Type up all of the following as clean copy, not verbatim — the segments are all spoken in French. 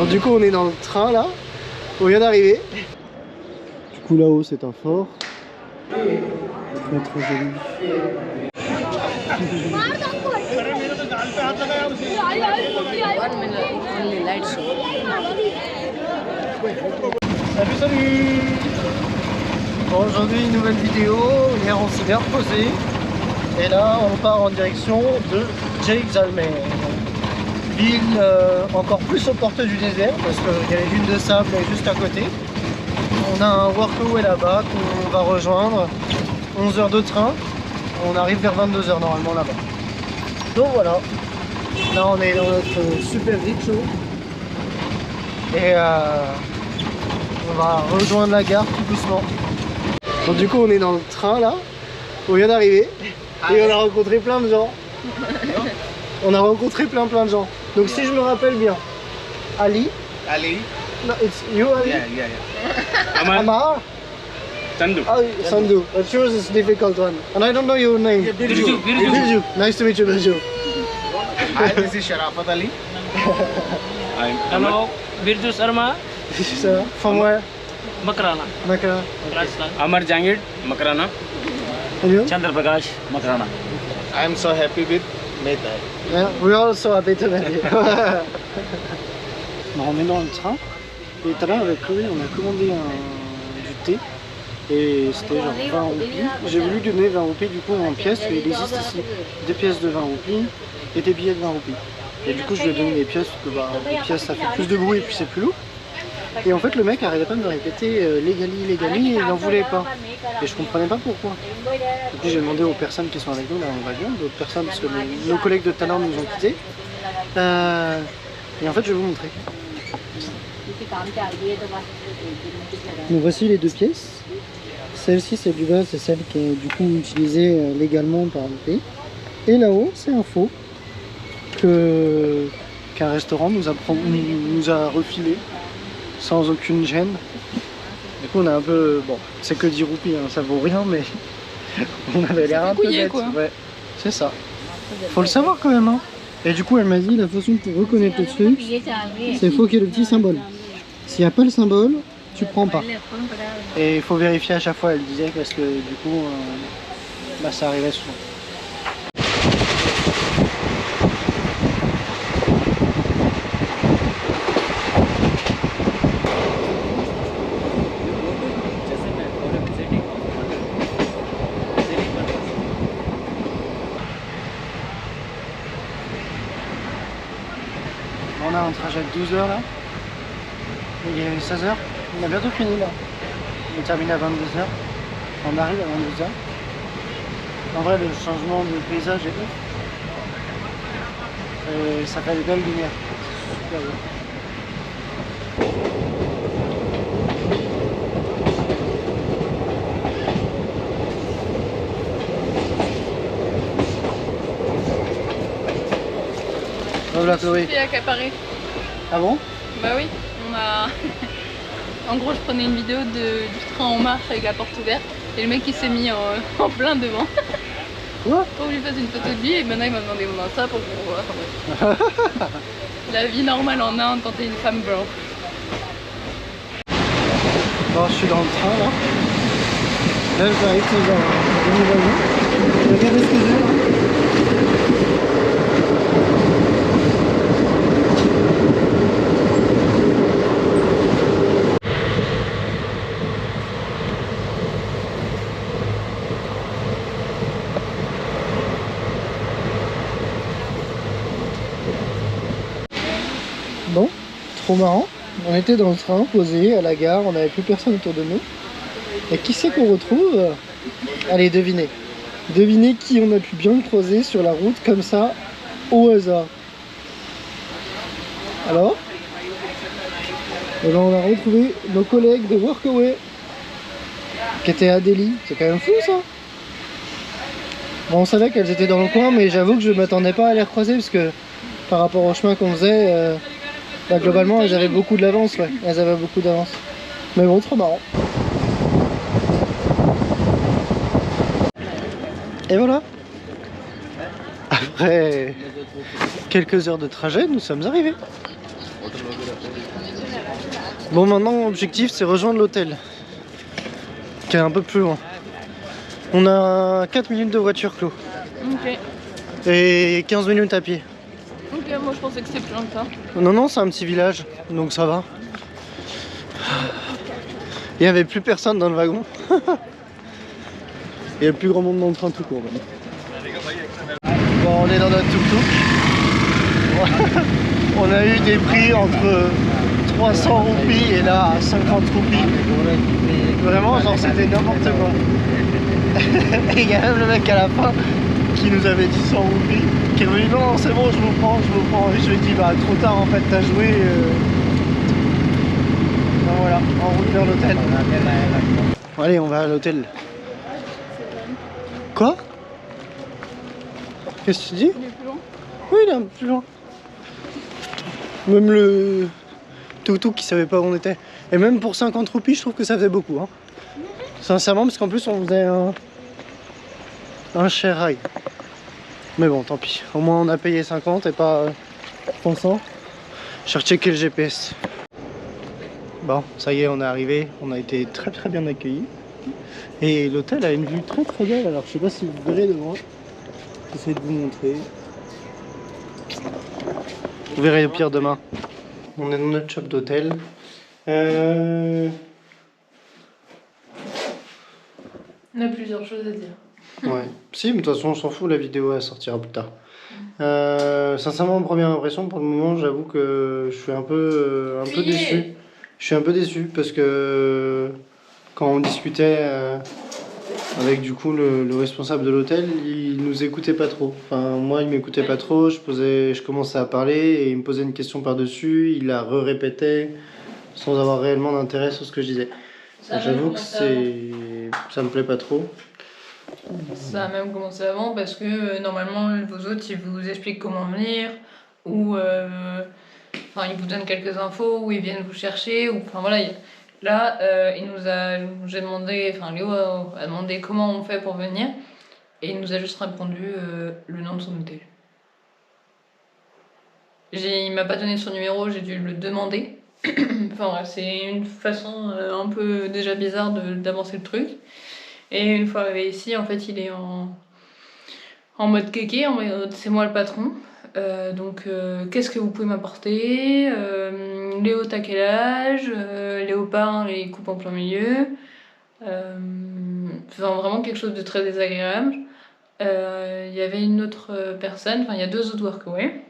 Bon, du coup on est dans le train là, on vient d'arriver. Du coup là-haut c'est un fort. Très très joli. Salut salut. Bon, aujourd'hui une nouvelle vidéo, hier on s'est bien reposé. Et là on part en direction de Jaisalmer. Ville encore plus aux portes du désert parce qu'il y a les dunes de sable juste à côté. On a un workaway là-bas qu'on va rejoindre. 11 heures de train. On arrive vers 22 heures normalement là-bas. Donc voilà. Là on est dans notre super rickshaw. Et on va rejoindre la gare tout doucement. Donc du coup on est dans le train là. On vient d'arriver. Et on a rencontré plein de gens. On a rencontré plein de gens. Donc si je me rappelle bien, Ali. Ali. No, it's you, Ali. Yeah. Amar. Sandu. Oh, Sandu. But yours is difficult one. And I don't know your name. Birju. Birju. Nice to meet you, Birju. Hi, this is Sharafat Ali. I'm Hello, Birju Sharma, From where? Makrana, Makrana. Rajasthan. Amar Jangid, Makrana. And you? Chandra Prakash, Makrana. I am so happy with Mehta. Yeah, we're also happy to meet you. On est dans le train. Et tout à l'heure avec Chloé, on a commandé du thé. Et c'était genre 20 roupies. J'ai voulu donner 20 roupies du coup en pièces. Il existe ici des pièces de 20 roupies et des billets de 20 roupies. Et du coup je lui ai donné des pièces parce que bah, les pièces ça fait plus de bruit et puis c'est plus lourd. Et en fait le mec arrêtait pas de me répéter légali et il n'en voulait pas. Et je comprenais pas pourquoi. Et puis j'ai demandé aux personnes qui sont avec nous là en wagon, d'autres personnes parce que nos collègues de tout à l'heure nous ont quittés. Et en fait je vais vous montrer. Donc voici les deux pièces. Celle-ci c'est du bas, c'est celle qui est du coup utilisée légalement par le pays. Et là-haut c'est un faux qu'un restaurant nous a refilé sans aucune gêne. Du coup on a un peu... Bon, c'est que 10 roupies, hein, ça vaut rien mais on avait l'air un peu bête. Quoi. Ouais, c'est ça. Faut le savoir quand même. Hein. Et du coup elle m'a dit la façon pour reconnaître le truc, c'est faut qu'il y ait le petit symbole. S'il n'y a pas le symbole, tu prends pas. Et il faut vérifier à chaque fois, elle disait, parce que du coup, bah, ça arrivait souvent. On a un trajet de 12 heures là. Il est 16 heures. On a bientôt fini là. On termine à 22 heures. On arrive à 22 heures. En vrai, le changement de paysage est ouf. Et ça fait de belles lumières. Super beau. Voilà Chloé. Je suis accaparée. Ah bon? Bah oui, on a... En gros, je prenais une vidéo du train en marche avec la porte ouverte et le mec il s'est mis en plein devant. Quoi? Pour que je lui fasse une photo de lui et maintenant il m'a demandé mon Insta pour que je le voie. La vie normale en Inde quand t'es une femme blanche. Bon, je suis dans le train là. Là je vais arrêter dans le wagon. Regardez ce que j'ai là. Bon, trop marrant. On était dans le train, posé à la gare, on n'avait plus personne autour de nous. Et qui c'est qu'on retrouve? Allez, devinez. Devinez qui on a pu bien croiser sur la route, comme ça, au hasard. Alors? Et ben on a retrouvé nos collègues de Workaway, qui étaient à Delhi. C'est quand même fou ça. Bon, on savait qu'elles étaient dans le coin, mais j'avoue que je m'attendais pas à les recroiser, parce que par rapport au chemin qu'on faisait... Bah, globalement, elles avaient beaucoup de l'avance, ouais. Elles avaient beaucoup d'avance. Mais bon, trop marrant. Et voilà. Après quelques heures de trajet, nous sommes arrivés. Bon, maintenant, l'objectif, c'est rejoindre l'hôtel, qui est un peu plus loin. On a 4 minutes de voiture, Clos, Ok. et 15 minutes à pied. Ok, moi je pensais que c'était plus loin que ça. Non, non, c'est un petit village, donc ça va. Il n'y avait plus personne dans le wagon. Il y a le plus grand monde dans le train tout court. Même. Bon, on est dans notre tuk-tuk. On a eu des prix entre 300 roupies et là 50 roupies. Vraiment, genre c'était n'importe quoi. Et il y a même le mec à la fin qui nous avait dit 100 roupies, qui est revenu non, c'est bon, je vous prends. Et je lui ai dit bah trop tard en fait, t'as joué. Ben voilà, en route vers l'hôtel. Allez, on va à l'hôtel. Quoi? Qu'est-ce que tu dis? Il est plus loin. Oui, il est un peu plus loin. Même le tuk-tuk qui savait pas où on était. Et même pour 50 roupies, je trouve que ça faisait beaucoup. Hein. Sincèrement, parce qu'en plus, on faisait un share ride. Mais bon, tant pis. Au moins, on a payé 50 et pas 300. J'ai rechecké le GPS. Bon, ça y est, on est arrivé. On a été très bien accueillis. Et l'hôtel a une vue très belle. Alors, je sais pas si vous verrez devant. J'essaie de vous montrer. Vous verrez au pire demain. On est dans notre shop d'hôtel. On a plusieurs choses à dire. Ouais. Si, mais de toute façon, on s'en fout, la vidéo elle sortira plus tard. Sincèrement, première impression, pour le moment, j'avoue que je suis un peu déçu. Je suis un peu déçu parce que quand on discutait avec du coup le responsable de l'hôtel, il nous écoutait pas trop. Enfin, moi, il m'écoutait pas trop. Je commençais à parler et il me posait une question par-dessus. Il la répétait sans avoir réellement d'intérêt sur ce que je disais. J'avoue que ça me plaît pas trop. Ça a même commencé avant parce que normalement vos hôtes ils vous expliquent comment venir ou ils vous donnent quelques infos ou ils viennent vous chercher ou enfin voilà. Là j'ai demandé, enfin Léo a demandé comment on fait pour venir et il nous a juste répondu le nom de son hôtel. Il m'a pas donné son numéro, j'ai dû le demander. Enfin bref, c'est une façon un peu déjà bizarre d'avancer le truc. Et une fois arrivé ici, en fait, il est en mode kéké, en mode c'est moi le patron. Donc, qu'est-ce que vous pouvez m'apporter? Léo, t'as quel âge? Léopard, il coupe en plein milieu. Vraiment quelque chose de très désagréable. Il y avait une autre personne, enfin, il y a deux autres workaways.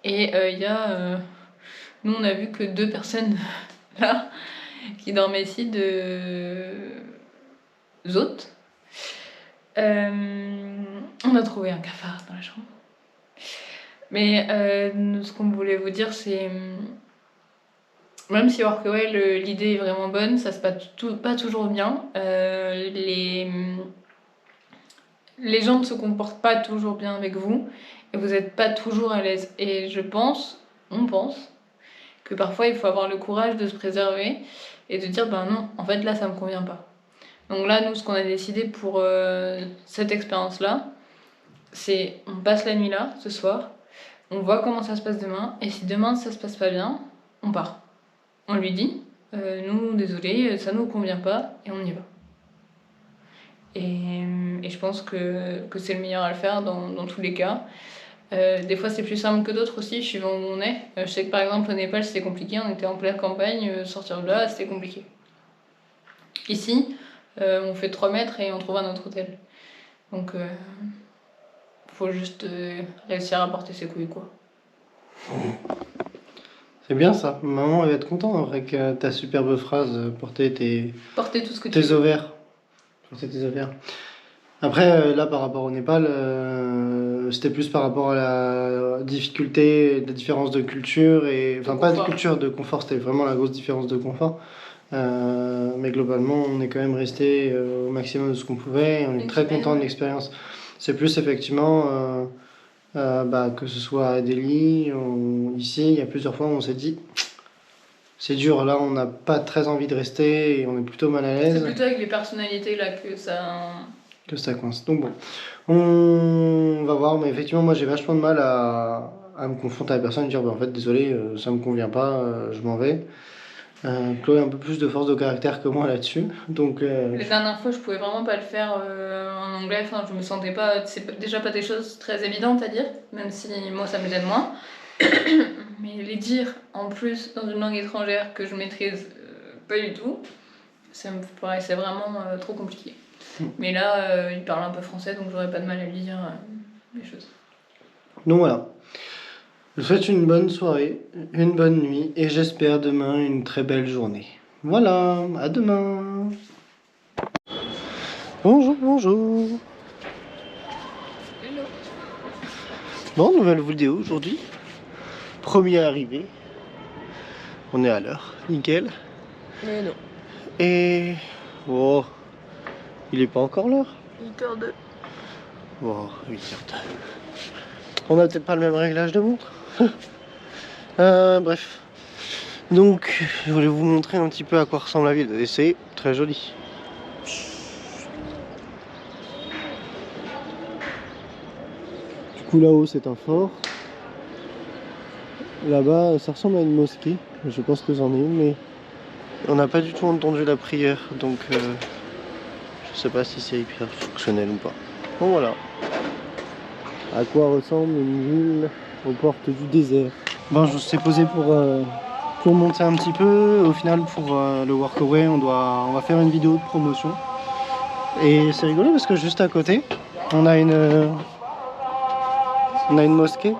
Et il y a. Nous, on a vu que 2 personnes là qui dormaient ici, de hôtes. On a trouvé un cafard dans la chambre. Mais ce qu'on voulait vous dire, c'est même si Workaway, l'idée est vraiment bonne, ça se passe pas toujours bien. Les gens ne se comportent pas toujours bien avec vous et vous n'êtes pas toujours à l'aise. Et on pense que parfois il faut avoir le courage de se préserver et de dire ben non, en fait là ça me convient pas. Donc là, nous, ce qu'on a décidé pour cette expérience-là, c'est on passe la nuit là, ce soir, on voit comment ça se passe demain, et si demain ça se passe pas bien, on part. On lui dit, nous, désolé, ça nous convient pas, et on y va. Et je pense que c'est le meilleur à le faire dans tous les cas. Des fois, c'est plus simple que d'autres aussi, suivant où on est. Je sais que par exemple, au Népal, c'était compliqué, on était en pleine campagne, sortir de là, c'était compliqué. Ici, on fait 3 mètres et on trouve un autre hôtel. Donc, faut juste réussir à porter ses couilles, quoi. C'est bien ça. Maman, elle va être contente avec ta superbe phrase porter Porter tout ce que tu tes veux. ovaires. Porter tes ovaires. Après, là, par rapport au Népal, c'était plus par rapport à la difficulté, la différence de culture et enfin pas de culture, de confort. C'était vraiment la grosse différence de confort. Mais globalement, on est quand même resté au maximum de ce qu'on pouvait. Et on est très content de l'expérience. C'est plus effectivement que ce soit à Delhi, ici, il y a plusieurs fois où on s'est dit c'est dur. Là, on n'a pas très envie de rester et on est plutôt mal à l'aise. C'est plutôt avec les personnalités là que ça coince. Donc bon, on va voir. Mais effectivement, moi j'ai vachement de mal à à me confronter à la personne et dire bah, en fait désolé, ça me convient pas, je m'en vais. Chloé a un peu plus de force de caractère que moi là-dessus, donc Les dernières fois, je pouvais vraiment pas le faire en anglais, enfin, je me sentais pas. Déjà pas des choses très évidentes à dire, même si moi ça me gêne moins. Mais les dire en plus dans une langue étrangère que je maîtrise pas du tout, ça me paraissait vraiment trop compliqué. Mais là, il parle un peu français, donc j'aurais pas de mal à lui dire les choses. Donc voilà. Je vous souhaite une bonne soirée, une bonne nuit et j'espère demain une très belle journée. Voilà, à demain. Bonjour, bonjour. Hello. Bon, nouvelle vidéo aujourd'hui. Premier arrivé. On est à l'heure, nickel. Mais non. Et... Oh, il est pas encore l'heure. 8h02. Bon, 8h02. On a peut-être pas le même réglage de montre. Bref. Donc, je voulais vous montrer un petit peu à quoi ressemble la ville. Et c'est très joli. Du coup, là-haut, c'est un fort. Là-bas, ça ressemble à une mosquée. Je pense que c'en est une, mais on n'a pas du tout entendu la prière. Donc, je sais pas si c'est hyper fonctionnel ou pas. Bon, voilà. À quoi ressemble une ville aux portes du désert. Bon, je suis posé pour monter un petit peu. Au final, pour le Workaway, on va faire une vidéo de promotion. Et c'est rigolo parce que juste à côté, on a une mosquée.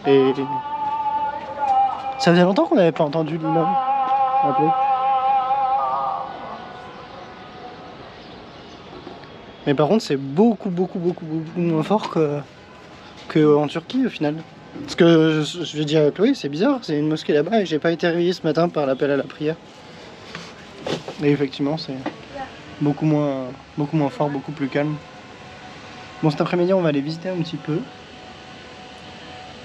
Et ça faisait longtemps qu'on n'avait pas entendu l'imam appeler. Mais par contre, c'est beaucoup moins fort que en Turquie au final. Parce que je vais dire à Chloé, c'est bizarre, c'est une mosquée là-bas et j'ai pas été réveillé ce matin par l'appel à la prière. Et effectivement, c'est beaucoup moins fort, beaucoup plus calme. Bon, cet après-midi, on va aller visiter un petit peu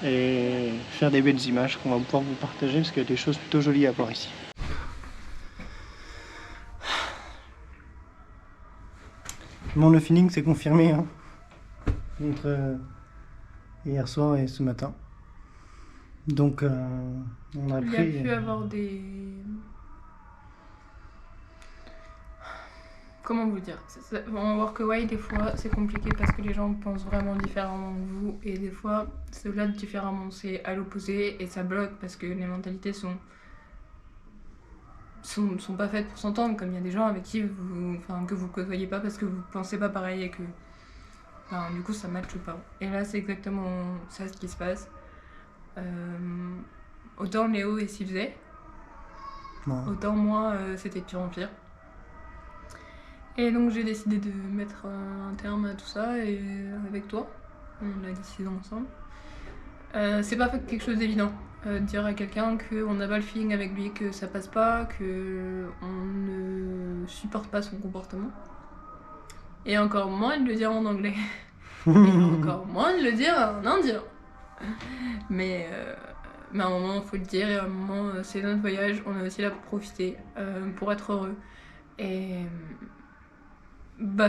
et faire des belles images qu'on va pouvoir vous partager parce qu'il y a des choses plutôt jolies à voir ici. Bon, le feeling s'est confirmé hein, entre hier soir et ce matin. Donc, on a pris... Il y a pu avoir des... Comment vous dire? En Workaway, des fois, c'est compliqué parce que les gens pensent vraiment différemment que vous. Et des fois, cela différemment, c'est à l'opposé et ça bloque parce que les mentalités sont pas faites pour s'entendre. Comme il y a des gens avec qui que vous côtoyez pas parce que vous pensez pas pareil et que du coup ça matche pas. Et là, c'est exactement ça ce qui se passe. Autant Léo et s'y faisait, autant moi c'était de pire en pire. Et donc j'ai décidé de mettre un terme à tout ça et avec toi, on l'a décidé ensemble. C'est pas quelque chose d'évident de dire à quelqu'un qu'on n'a pas le feeling avec lui, que ça passe pas, qu'on ne supporte pas son comportement. Et encore moins de le dire en anglais. Et encore moins de le dire en indien. Mais à un moment, il faut le dire, et à un moment, c'est notre voyage, on est aussi là pour profiter, pour être heureux. Et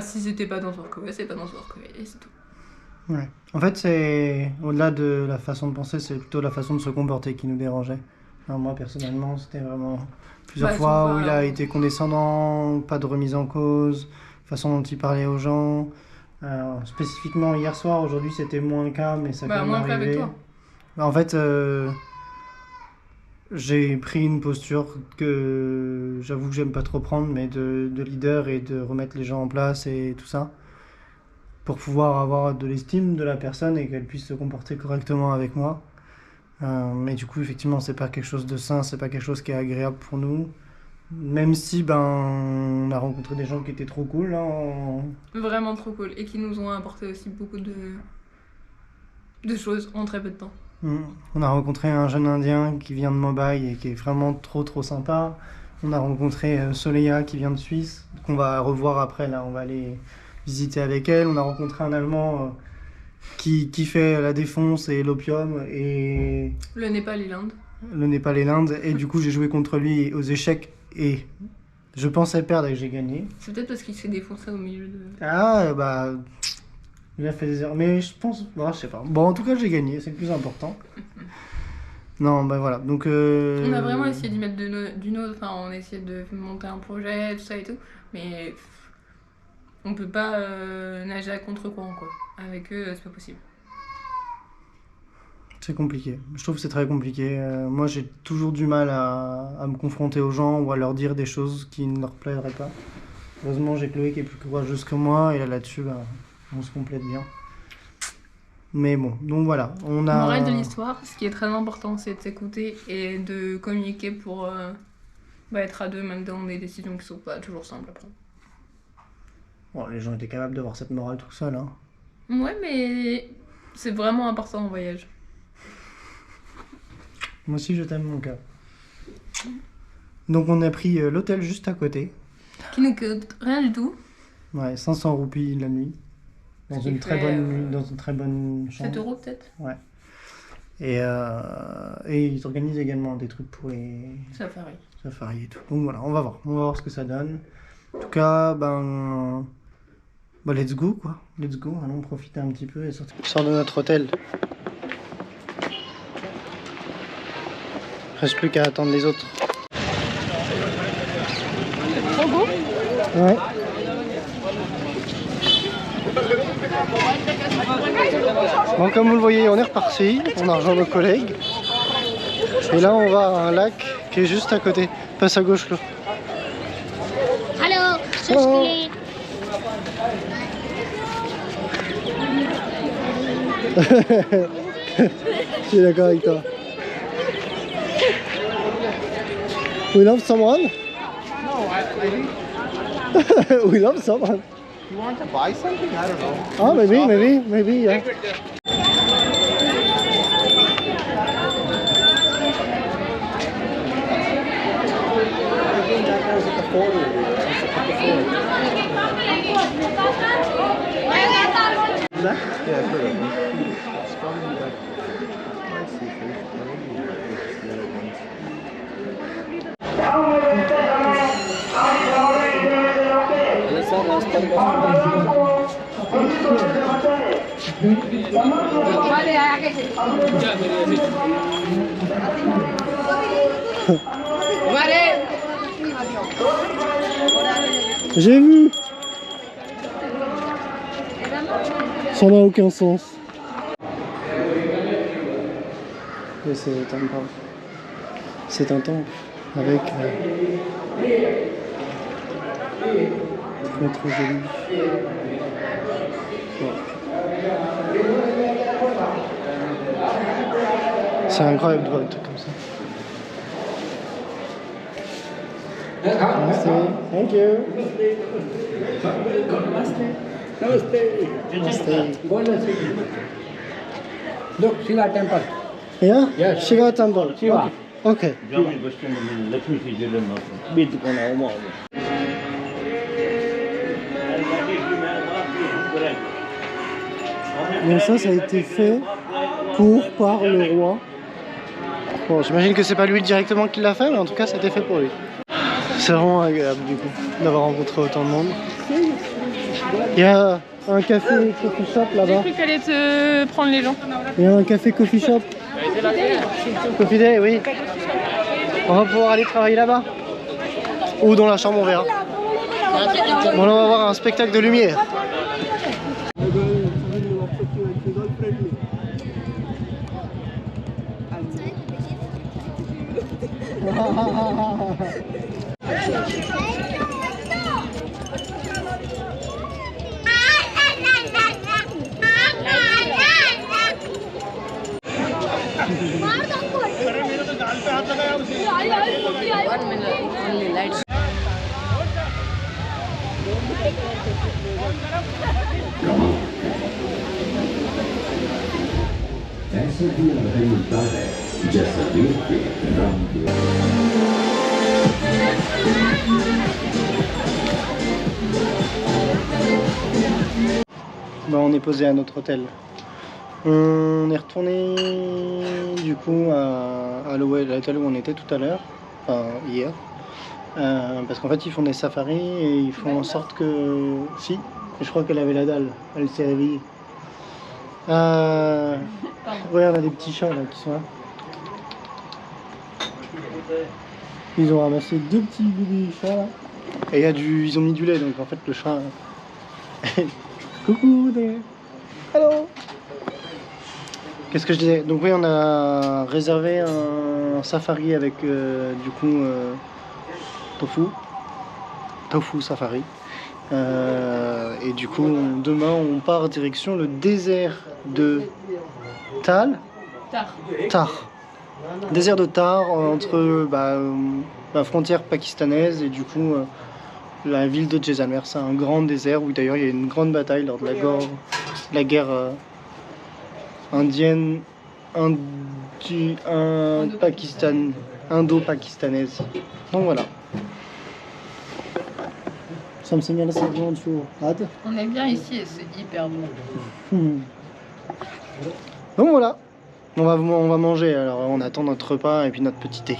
si c'était pas dans ce Workaway, c'est pas dans ce Workaway, et c'est tout. Ouais. En fait, c'est au-delà de la façon de penser, c'est plutôt la façon de se comporter qui nous dérangeait. Enfin, moi, personnellement, c'était vraiment plusieurs fois où il a été condescendant, pas de remise en cause, façon dont il parlait aux gens. Spécifiquement hier soir, aujourd'hui c'était moins le cas, mais ça peut m'arriver. Avec toi. En fait, j'ai pris une posture que j'avoue que j'aime pas trop prendre, mais de leader et de remettre les gens en place et tout ça, pour pouvoir avoir de l'estime de la personne et qu'elle puisse se comporter correctement avec moi. Mais du coup, effectivement, c'est pas quelque chose de sain, c'est pas quelque chose qui est agréable pour nous. Même si on a rencontré des gens qui étaient trop cool. Hein, Vraiment trop cool. Et qui nous ont apporté aussi beaucoup de choses en très peu de temps. On a rencontré un jeune indien qui vient de Mumbai et qui est vraiment trop sympa. On a rencontré Soleya qui vient de Suisse, qu'on va revoir après. Là, on va aller visiter avec elle. On a rencontré un Allemand qui fait la défonce et l'opium. Et le Népal et l'Inde. Le Népal et l'Inde. Et du coup, j'ai joué contre lui aux échecs. Et je pensais perdre et j'ai gagné. C'est peut-être parce qu'il s'est défoncé au milieu de... Il a fait des erreurs. Mais je pense... Bon, je sais pas. Bon, en tout cas, j'ai gagné. C'est le plus important. Non, bah voilà. Donc... On a vraiment essayé d'y mettre du nôtre. Enfin, on a essayé de monter un projet, tout ça et tout. Mais on peut pas nager à contre-courant, quoi. Avec eux, c'est pas possible. C'est compliqué. Je trouve que c'est très compliqué. Moi, j'ai toujours du mal à me confronter aux gens ou à leur dire des choses qui ne leur plairaient pas. Heureusement, j'ai Chloé qui est plus courageuse que moi. Et là-dessus, bah, on se complète bien. Mais bon, donc voilà. On a... Morale de l'histoire, ce qui est très important, c'est de s'écouter et de communiquer pour être à deux, même dans des décisions qui sont pas toujours simples après. Bon, les gens étaient capables de voir cette morale tout seuls. Hein. Ouais, mais c'est vraiment important en voyage. Moi aussi, je t'aime, mon cœur. Donc, on a pris l'hôtel juste à côté. Qui nous coûte rien du tout. Ouais, 500 roupies la nuit. Dans une très bonne chambre. 7 euros peut-être. Ouais. Et ils organisent également des trucs pour les safaris et tout. Donc voilà, on va voir ce que ça donne. En tout cas, let's go quoi. Let's go, allons profiter un petit peu et sortir. On sort de notre hôtel. Reste plus qu'à attendre les autres. Trop beau. Ouais. Bon, comme vous le voyez, on est reparti. On a rejoint nos collègues. Et là, on va à un lac qui est juste à côté. Passe à gauche, là. Hello, Oh. Je suis d'accord avec toi. We love someone? No, We love someone. you want to buy something? I don't know. Ah, maybe, yeah. Yeah, I've heard of it. It's probably like spicy fish, maybe it's the other ones. J'ai vu. Ça n'a aucun sens. Et c'est un temple. C'est un temple avec très joli. Bon. C'est incroyable de voir un truc comme ça. Namaste. Thank you. Namaste. Look, Shiva temple. Yeah? Yes. Shiva temple. Shiva. Okay. Donc ça a été fait par le roi. Bon, j'imagine que c'est pas lui directement qui l'a fait, mais en tout cas, ça a été fait pour lui. C'est vraiment agréable du coup d'avoir rencontré autant de monde. Il y a un café coffee shop là-bas. J'ai cru que t'allais te prendre les gens. Il y a un café coffee shop. Coffee Day, oui. On va pouvoir aller travailler là-bas. Ou dans la chambre, on verra. Bon, là, on va voir un spectacle de lumière. ऐसा भी अगर मिलता है जैसा वीर के राम के Bah, on est posé à notre hôtel. On est retourné du coup à l'hôtel où on était tout à l'heure, enfin hier, parce qu'en fait ils font des safaris et ils font en sorte que... Si, je crois qu'elle avait la dalle, elle s'est réveillée. Ouais, on a des petits chats là qui sont là. Ils ont ramassé 2 petits bébés chats là. Et ils ont mis du lait, donc en fait le chat... Coucou des... Hello. Qu'est-ce que je disais? Donc oui, on a réservé un safari avec du coup tofu safari. Et du coup, demain, on part direction le désert de Tar. Désert de Tar, entre la frontière pakistanaise et du coup la ville de Jaisalmer. C'est un grand désert où d'ailleurs il y a eu une grande bataille lors de la guerre indienne, indo-pakistanaise. Donc voilà. Something else I want to add? On est bien ici et c'est hyper bon. Donc voilà, on va manger, alors on attend notre repas et puis notre petit thé.